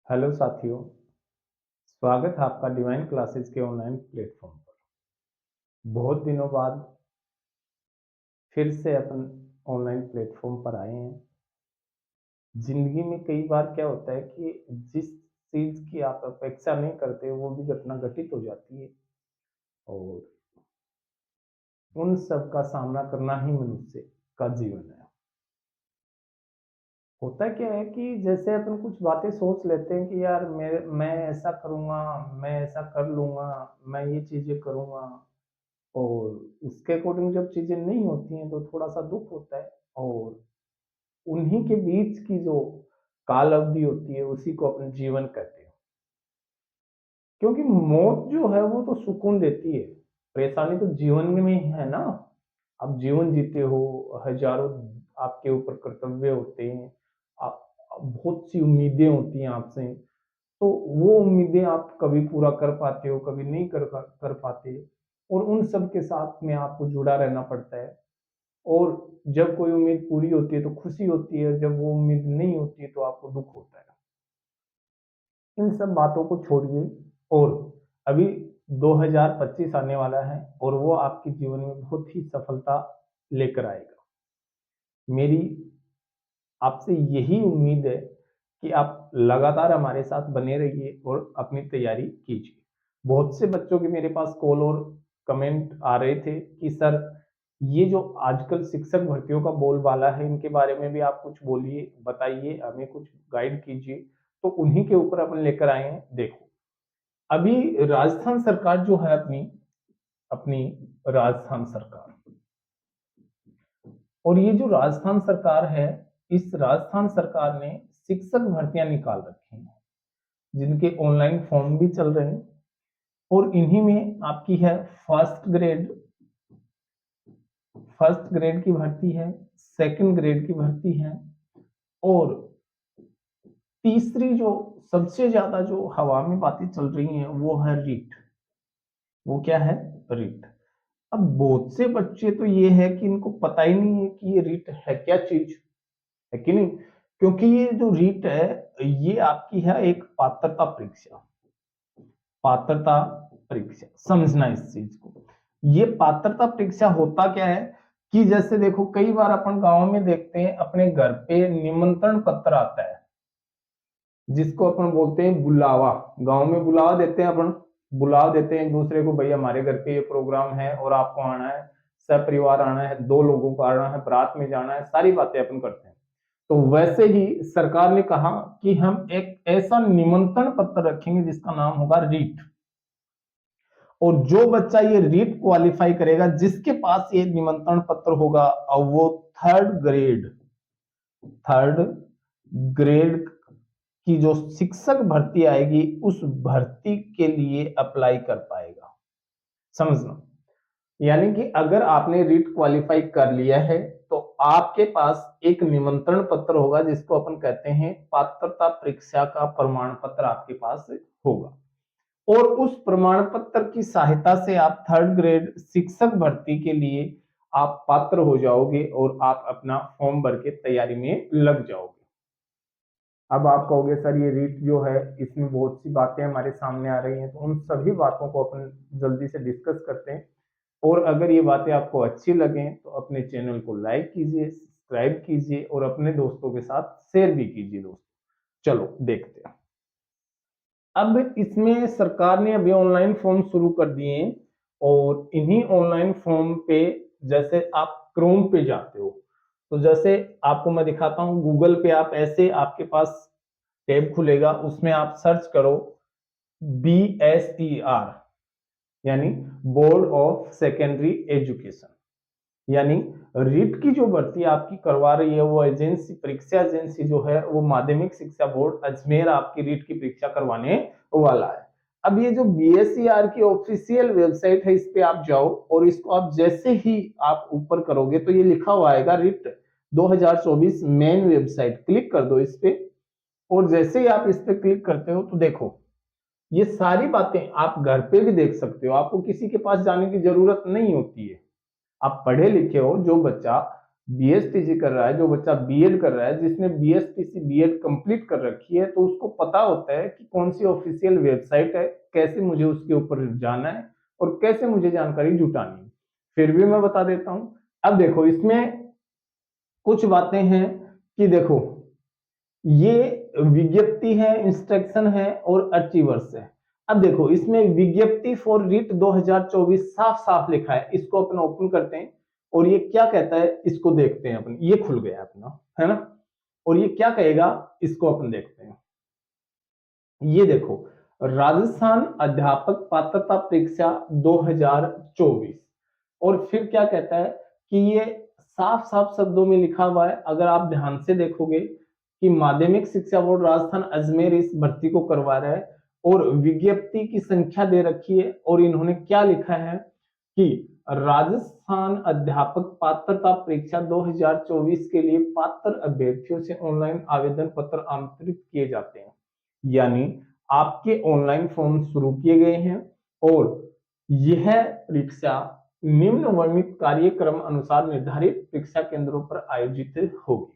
Hello साथियों, स्वागत है आपका डिवाइन क्लासेस के ऑनलाइन प्लेटफॉर्म पर। बहुत दिनों बाद फिर से अपन ऑनलाइन प्लेटफॉर्म पर आए हैं। जिंदगी में कई बार क्या होता है कि जिस चीज की आप अपेक्षा नहीं करते वो भी घटना घटित हो जाती है और उन सब का सामना करना ही मनुष्य का जीवन है। होता क्या है कि जैसे अपन कुछ बातें सोच लेते हैं कि यार मैं ऐसा करूंगा, मैं ऐसा कर लूंगा, मैं ये चीजें करूंगा, और उसके अकॉर्डिंग जब चीजें नहीं होती हैं तो थोड़ा सा दुख होता है। और उन्हीं के बीच की जो काल अवधि होती है उसी को अपन जीवन कहते हैं। क्योंकि मौत जो है वो तो सुकून देती है, परेशानी तो जीवन में ही है ना। आप जीवन जीते हो, हजारों आपके ऊपर कर्तव्य होते हैं, आप बहुत सी उम्मीदें होती हैं आपसे। तो वो उम्मीदें आप कभी पूरा कर पाते हो, कभी नहीं कर पाते, और उन सब के साथ में आपको जुड़ा रहना पड़ता है। और जब कोई उम्मीद पूरी होती है तो खुशी होती है, जब वो उम्मीद नहीं होती है तो आपको दुख होता है। इन सब बातों को छोड़िए और अभी 2025 आने वाला है और वो आपके जीवन में बहुत ही सफलता लेकर आएगा। मेरी आपसे यही उम्मीद है कि आप लगातार हमारे साथ बने रहिए और अपनी तैयारी कीजिए। बहुत से बच्चों के मेरे पास कॉल और कमेंट आ रहे थे कि सर, ये जो आजकल शिक्षक भर्तियों का बोलबाला है इनके बारे में भी आप कुछ बोलिए, बताइए, हमें कुछ गाइड कीजिए। तो उन्हीं के ऊपर अपन लेकर आए हैं। देखो, अभी राजस्थान सरकार जो है अपनी अपनी राजस्थान सरकार, और ये जो राजस्थान सरकार है, इस राजस्थान सरकार ने शिक्षक भर्तियां निकाल रखी हैं जिनके ऑनलाइन फॉर्म भी चल रहे हैं। और इन्हीं में आपकी है फर्स्ट ग्रेड की भर्ती है, सेकंड ग्रेड की भर्ती है, और तीसरी जो सबसे ज्यादा जो हवा में बातें चल रही हैं वो है रीट। वो क्या है? रीट। अब बहुत से बच्चे तो ये है कि इनको पता ही नहीं है कि ये रीट है क्या चीज, है कि नहीं। क्योंकि ये जो रीट है ये आपकी है एक पात्रता परीक्षा। पात्रता परीक्षा, समझना इस चीज को। ये पात्रता परीक्षा होता क्या है कि जैसे देखो, कई बार अपन गांव में देखते हैं अपने घर पे निमंत्रण पत्र आता है, जिसको अपन बोलते हैं बुलावा। गांव में बुलावा देते हैं अपन, बुलावा देते हैं एक दूसरे को, भाई हमारे घर पे ये प्रोग्राम है और आपको आना है, सपरिवार आना है, 2 लोगों को आना है, बारात में जाना है, सारी बातें अपन करते हैं। तो वैसे ही सरकार ने कहा कि हम एक ऐसा निमंत्रण पत्र रखेंगे जिसका नाम होगा रीट। और जो बच्चा ये रीट क्वालिफाई करेगा, जिसके पास ये निमंत्रण पत्र होगा, और वो थर्ड ग्रेड की जो शिक्षक भर्ती आएगी उस भर्ती के लिए अप्लाई कर पाएगा। समझना, यानी कि अगर आपने रीट क्वालिफाई कर लिया है तो आपके पास एक निमंत्रण पत्र होगा जिसको अपन कहते हैं पात्रता परीक्षा का प्रमाण पत्र आपके पास होगा। और उस प्रमाण पत्र की सहायता से आप थर्ड ग्रेड शिक्षक भर्ती के लिए आप पात्र हो जाओगे और आप अपना फॉर्म भर के तैयारी में लग जाओगे। अब आप कहोगे सर, ये रीट जो है इसमें बहुत सी बातें हमारे सामने आ रही हैं, तो उन सभी बातों को अपन जल्दी से डिस्कस करते हैं। और अगर ये बातें आपको अच्छी लगें तो अपने चैनल को लाइक कीजिए, सब्सक्राइब कीजिए और अपने दोस्तों के साथ शेयर भी कीजिए दोस्तों। चलो देखते हैं। अब इसमें सरकार ने अभी ऑनलाइन फॉर्म शुरू कर दिए हैं, और इन्हीं ऑनलाइन फॉर्म पे जैसे आप क्रोम पे जाते हो, तो जैसे आपको मैं दिखाता हूँ, गूगल पे आप ऐसे आपके पास टैब खुलेगा, उसमें आप सर्च करो BSER, यानी बोर्ड ऑफ सेकेंडरी एजुकेशन। यानी रीट की जो भर्ती आपकी करवा रही है वो एजेंसी, परीक्षा एजेंसी जो है वो माध्यमिक शिक्षा बोर्ड अजमेर आपकी रीट की परीक्षा करवाने वाला है। अब ये जो BSER की ऑफिशियल वेबसाइट है, इस पे आप जाओ और इसको आप जैसे ही आप ऊपर करोगे तो ये लिखा हुआ आएगा रीट 2024 मेन वेबसाइट, क्लिक कर दो इस पे। और जैसे ही आप इस पे क्लिक करते हो तो देखो, ये सारी बातें आप घर पे भी देख सकते हो, आपको किसी के पास जाने की जरूरत नहीं होती है। आप पढ़े लिखे हो, जो बच्चा बीएसटीसी कर रहा है, जो बच्चा बीएड कर रहा है, जिसने बीएसटीसी बीएड कंप्लीट कर रखी है, तो उसको पता होता है कि कौन सी ऑफिशियल वेबसाइट है, कैसे मुझे उसके ऊपर जाना है और कैसे मुझे जानकारी जुटानी है। फिर भी मैं बता देता हूं। अब देखो इसमें कुछ बातें हैं कि देखो ये विज्ञप्ति है, इंस्ट्रक्शन है और अचीवर्स है। अब देखो इसमें विज्ञप्ति फॉर रिट 2024 साफ साफ लिखा है, इसको अपना ओपन करते हैं और ये क्या कहता है इसको देखते हैं अपन। ये खुल गया अपना, है ना। और ये क्या कहेगा इसको अपन देखते हैं। ये देखो, राजस्थान अध्यापक पात्रता परीक्षा 2024। और फिर क्या कहता है कि ये साफ साफ शब्दों में लिखा हुआ है, अगर आप ध्यान से देखोगे कि माध्यमिक शिक्षा बोर्ड राजस्थान अजमेर इस भर्ती को करवा रहा है और विज्ञप्ति की संख्या दे रखी है और इन्होंने क्या लिखा है कि राजस्थान अध्यापक पात्रता परीक्षा 2024 के लिए पात्र अभ्यर्थियों से ऑनलाइन आवेदन पत्र आमंत्रित किए जाते हैं। यानी आपके ऑनलाइन फॉर्म शुरू किए गए हैं और यह परीक्षा निम्न वर्णित कार्यक्रम अनुसार निर्धारित परीक्षा केंद्रों पर आयोजित होगी।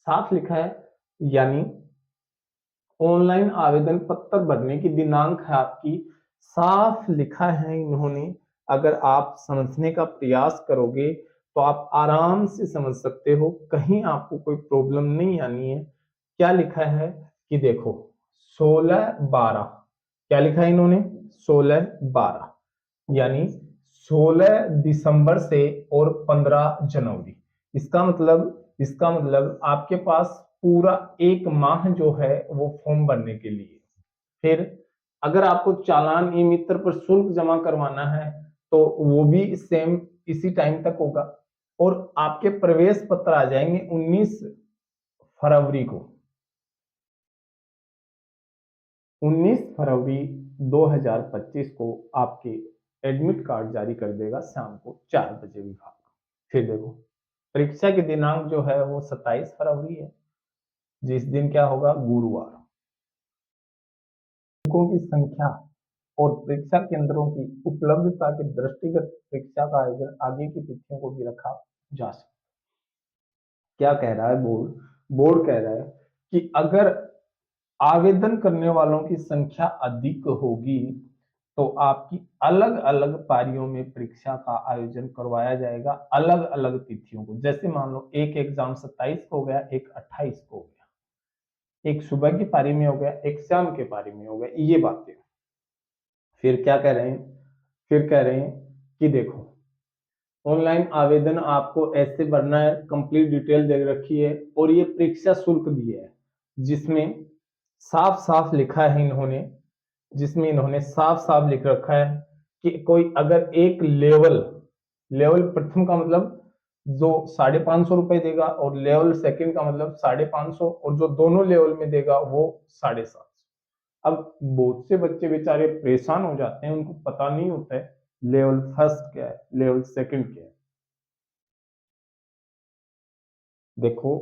साफ लिखा है, यानी ऑनलाइन आवेदन पत्र भरने की दिनांक है आपकी, साफ लिखा है इन्होंने। अगर आप समझने का प्रयास करोगे तो आप आराम से समझ सकते हो, कहीं आपको कोई प्रॉब्लम नहीं आनी है। क्या लिखा है कि देखो 16/12, क्या लिखा है इन्होंने 16/12, यानी 16 दिसंबर से और 15 जनवरी। इसका मतलब आपके पास पूरा एक माह जो है वो फॉर्म भरने के लिए। फिर अगर आपको चालान ई मित्र पर शुल्क जमा करवाना है तो वो भी सेम इसी टाइम तक होगा। और आपके प्रवेश पत्र आ जाएंगे 19 फरवरी को। 19 फरवरी 2025 को आपके एडमिट कार्ड जारी कर देगा शाम को 4 बजे विभाग। फिर देखो परीक्षा की दिनांक जो है वो 27 फरवरी है, जिस दिन क्या होगा गुरुवार। अंकों की संख्या और परीक्षा केंद्रों की उपलब्धता के दृष्टिगत परीक्षा का आयोजन आगे की तिथियों को भी रखा जा सकता है। क्या कह रहा है बोर्ड? बोर्ड कह रहा है कि अगर आवेदन करने वालों की संख्या अधिक होगी तो आपकी अलग अलग पारियों में परीक्षा का आयोजन करवाया जाएगा, अलग अलग तिथियों को। जैसे मान लो एक एग्जाम 27 को हो गया, एक 28 को हो गया, एक सुबह की पारी में हो गया, एक शाम के पारी में हो गया, ये बातें। फिर क्या कह रहे हैं? फिर कह रहे हैं कि देखो ऑनलाइन आवेदन आपको ऐसे भरना है, कंप्लीट डिटेल दे रखी है और ये परीक्षा शुल्क दिया है, जिसमें साफ साफ लिखा है इन्होंने, जिसमें इन्होंने साफ साफ लिख रखा है कि कोई अगर एक लेवल, लेवल प्रथम का मतलब जो 550 रुपए देगा और लेवल सेकंड का मतलब 550, और जो दोनों लेवल में देगा वो 750। अब बहुत से बच्चे बेचारे परेशान हो जाते हैं, उनको पता नहीं होता है लेवल फर्स्ट क्या है, लेवल सेकंड क्या है। देखो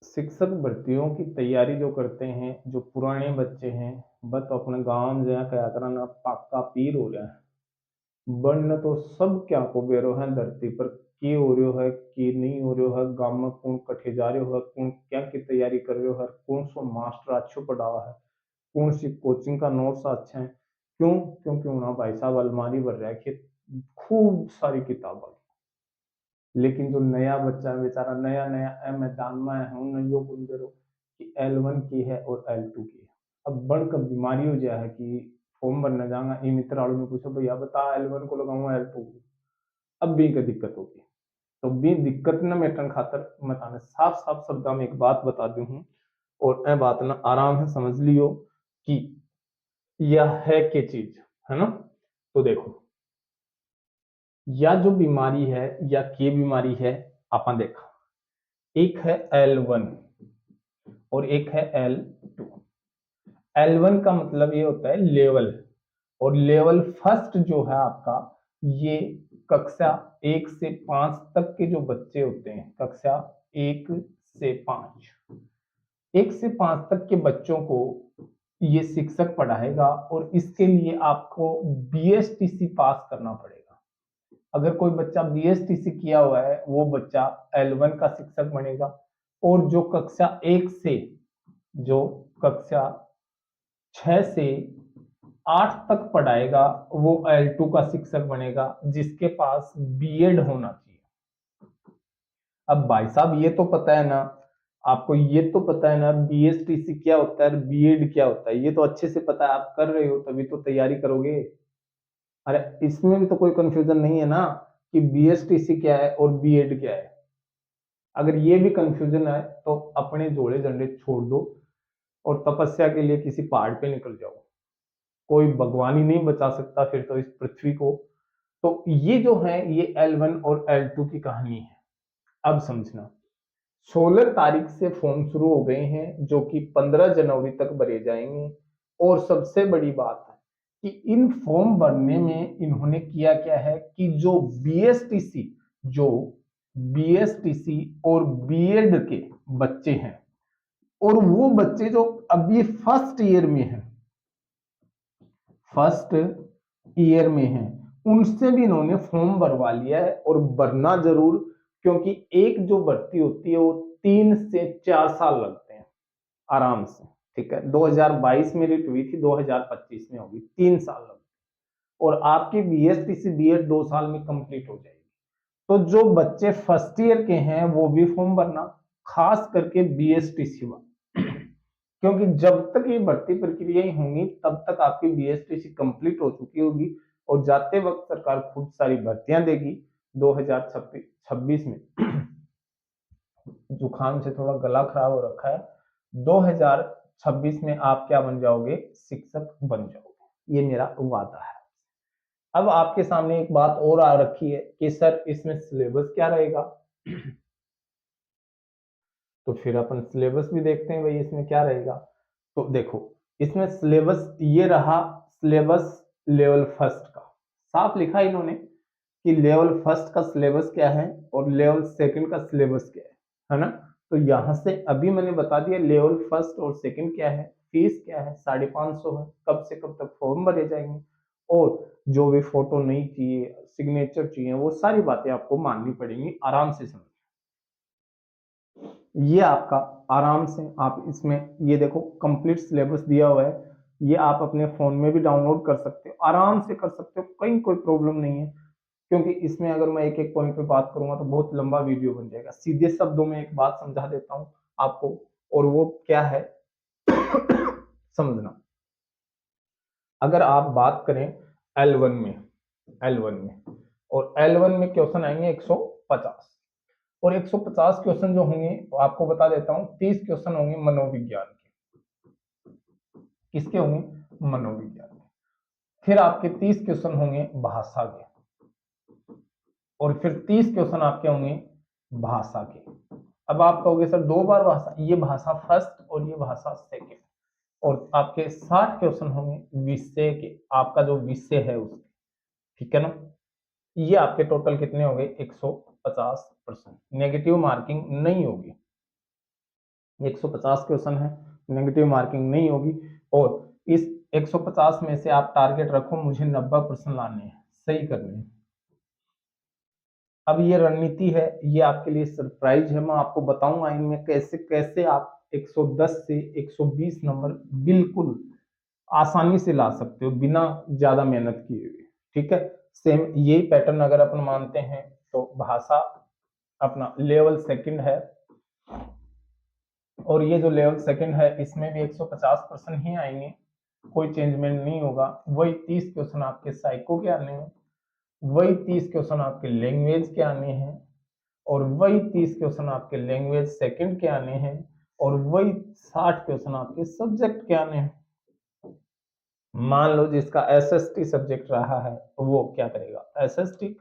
शिक्षक भर्तियों की तैयारी जो करते हैं, जो पुराने बच्चे हैं, वह तो अपने गांव में जहाँ क्या करना पक्का पीर हो रहा है। बन तो सब क्या को बेरो है धरती पर, की हो रही है की नहीं हो रही है, गांव में कौन कठे जा रहे हो है, कौन क्या की तैयारी कर रहे हो है, कौन सो मास्टर अच्छो पढ़ावा है, कौन सी कोचिंग का नोट्स अच्छा है। क्यों? क्योंकि उन्हें भाई साहब अलमारी भर रखी खूब सारी किताबें। लेकिन जो नया बच्चा है बेचारा नया नया मैदान में है, उन्हें यो बोल दे रहो कि L1 की है और L2 की है। अब बढ़कर बीमारी हो जाए है कि फॉर्म भरने जाऊंगा, ई मित्र वालों ने पूछा भैया बता L1 को लगाऊंगा L2 को, अब भी का दिक्कत होगी। तो भी दिक्कत न मेटन खातर मैं थाने साफ साफ शब्दों में एक बात बता दी हूँ और ए बात ना आराम से समझ लियो कि यह है के चीज, है ना। तो देखो या जो बीमारी है या के बीमारी है आपने देखा, एक है L1 और एक है L2। L1 का मतलब ये होता है लेवल, और लेवल फर्स्ट जो है आपका ये कक्षा 1 से 5 तक के जो बच्चे होते हैं, कक्षा 1 से 5, 1 से 5 तक के बच्चों को ये शिक्षक पढ़ाएगा और इसके लिए आपको BSTC पास करना पड़ेगा। अगर कोई बच्चा बीएसटीसी किया हुआ है वो बच्चा L1 का शिक्षक बनेगा, और जो कक्षा 1 से जो कक्षा 6 से 8 तक पढ़ाएगा वो L2 का शिक्षक बनेगा, जिसके पास बीएड होना चाहिए। अब भाई साहब ये तो पता है ना आपको, ये तो पता है ना बीएसटीसी क्या होता है, बीएड क्या होता है, ये तो अच्छे से पता है, आप कर रहे हो तभी तो तैयारी करोगे। अरे इसमें भी तो कोई कंफ्यूजन नहीं है ना कि बीएसटीसी क्या है और बीएड क्या है। अगर ये भी कंफ्यूजन है तो अपने जोड़े झंडे छोड़ दो और तपस्या के लिए किसी पहाड़ पे निकल जाओ। कोई भगवान ही नहीं बचा सकता फिर तो इस पृथ्वी को। तो ये जो है ये L1 और L2 की कहानी है। अब समझना, 16 तारीख से फॉर्म शुरू हो गए हैं जो कि 15 जनवरी तक भरे जाएंगे। और सबसे बड़ी बात है कि इन फॉर्म भरने में इन्होंने किया क्या है कि जो बीएसटीसी और बीएड के बच्चे हैं, और वो बच्चे जो अभी फर्स्ट ईयर में हैं, उनसे भी इन्होंने फॉर्म भरवा लिया है। और भरना जरूर, क्योंकि एक जो भर्ती होती है वो 3 से 4 साल लगते हैं आराम से। ठीक है, 2022 में रिट हुई थी, 2025 में होगी, 3 साल लगते हैं। और आपकी बीएसटीसी बीएड 2 साल में कंप्लीट हो जाएगी। तो जो बच्चे फर्स्ट ईयर के हैं वो भी फॉर्म भरना, खास करके बीएसटीसी वाले, क्योंकि जब तक ये भर्ती प्रक्रिया होंगी तब तक आपकी बीएसटीसी कंप्लीट हो चुकी होगी। और जाते वक्त सरकार खूब सारी भर्तियां देगी 2026 में। जुकाम से थोड़ा गला खराब हो रखा है। 2026 में आप क्या बन जाओगे, शिक्षक बन जाओगे, ये मेरा वादा है। अब आपके सामने एक बात और आ रखी है कि सर इसमें सिलेबस क्या रहेगा। तो फिर अपन सिलेबस भी देखते हैं भाई इसमें क्या रहेगा। तो देखो, इसमें सिलेबस ये रहा, सिलेबस लेवल फर्स्ट का साफ लिखा इन्होंने कि लेवल फर्स्ट का सिलेबस क्या है और लेवल सेकंड का सिलेबस क्या है ना। तो यहां से अभी मैंने बता दिया लेवल फर्स्ट और सेकंड क्या है, फीस क्या है, 550 है, कब से कब तक फॉर्म भरे जाएंगे, और जो भी फोटो नहीं चाहिए, सिग्नेचर चाहिए, वो सारी बातें आपको माननी पड़ेंगी। आराम से समझ, ये आपका आराम से आप इसमें ये देखो कंप्लीट सिलेबस दिया हुआ है, ये आप अपने फोन में भी डाउनलोड कर सकते हो, आराम से कर सकते हो, कहीं कोई प्रॉब्लम नहीं है। क्योंकि इसमें अगर मैं एक एक पॉइंट पे बात करूंगा तो बहुत लंबा वीडियो बन जाएगा। सीधे शब्दों में एक बात समझा देता हूं आपको, और वो क्या है समझना। अगर आप बात करें L1 में, L1 में और L1 में क्वेश्चन आएंगे 150, और 150 क्वेश्चन जो होंगे तो आपको बता देता हूं 30 क्वेश्चन होंगे मनोविज्ञान के। किसके होंगे, मनोविज्ञान के। फिर आपके 30 क्वेश्चन होंगे भाषा के, और फिर 30 क्वेश्चन आपके होंगे भाषा के। अब आप कहोगे सर 2 बार भाषा, ये भाषा फर्स्ट और ये भाषा सेकंड। और आपके 60 क्वेश्चन होंगे विषय के, आपका जो विषय है उसके, ठीक है ना। ये आपके टोटल कितने हो गए, 150%। नेगेटिव मार्किंग नहीं होगी, 150 क्वेश्चन है, नेगेटिव मार्किंग नहीं होगी। और इस 150 में से आप टारगेट रखो मुझे 90% लाने हैं, सही करने हैं। अब ये रणनीति है, ये आपके लिए सरप्राइज है, मैं आपको बताऊंगा इनमें कैसे कैसे आप 110 से 120 नंबर बिल्कुल आसानी से ला सकते हो बिना ज्यादा मेहनत किए हुए। ठीक है, सेम यही पैटर्न अगर अपन मानते हैं तो भाषा अपना लेवल सेकंड है, और ये जो लेवल सेकंड है इसमें भी 150% ही आएंगे, कोई चेंजमेंट नहीं होगा। वही 30 क्वेश्चन आपके साइको के आने हैं, वही 30 क्वेश्चन आपके लैंग्वेज के आने हैं, और वही 30 क्वेश्चन आपके लैंग्वेज सेकंड के आने हैं, और वही 60 क्वेश्चन आपके सब्जेक्ट के आने हैं। मान लो जिसका एसएसटी सब्जेक्ट रहा है तो वो क्या करेगा, एसएसटी,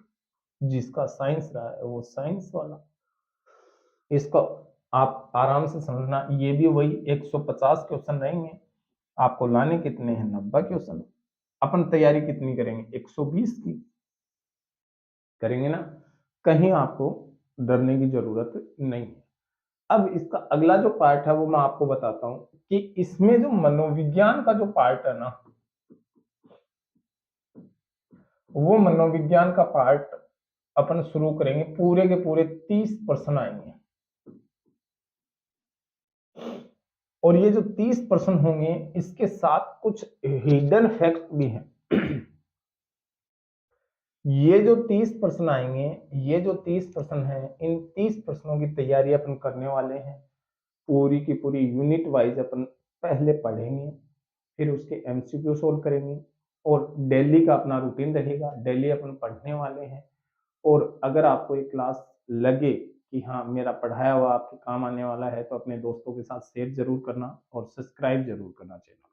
जिसका साइंस रहा है वो साइंस वाला। इसको आप आराम से समझना, ये भी वही 150 क्वेश्चन रहेंगे, आपको लाने कितने हैं, 90 क्वेश्चन। अपन तैयारी कितनी करेंगे, 120 की करेंगे ना, कहीं आपको डरने की जरूरत नहीं है। अब इसका अगला जो पार्ट है वो मैं आपको बताता हूं कि इसमें जो मनोविज्ञान का जो पार्ट है ना, वो मनोविज्ञान का पार्ट अपन शुरू करेंगे, पूरे के पूरे 30 प्रश्न आएंगे और ये जो 30 प्रश्न होंगे इसके साथ कुछ हिडन फैक्ट भी हैं। ये जो 30 प्रश्न आएंगे, ये जो 30 प्रश्न हैं, इन 30 प्रश्नों की तैयारी अपन करने वाले हैं। पूरी की पूरी यूनिट वाइज अपन पहले पढ़ेंगे, फिर उसके एमसीक्यू सोल्व करेंगे और डेली का अपना रूटीन रहेगा, डेली अपन पढ़ने वाले हैं। और अगर आपको ये क्लास लगे कि हाँ मेरा पढ़ाया हुआ आपके काम आने वाला है, तो अपने दोस्तों के साथ शेयर जरूर करना और सब्सक्राइब जरूर करना चैनल।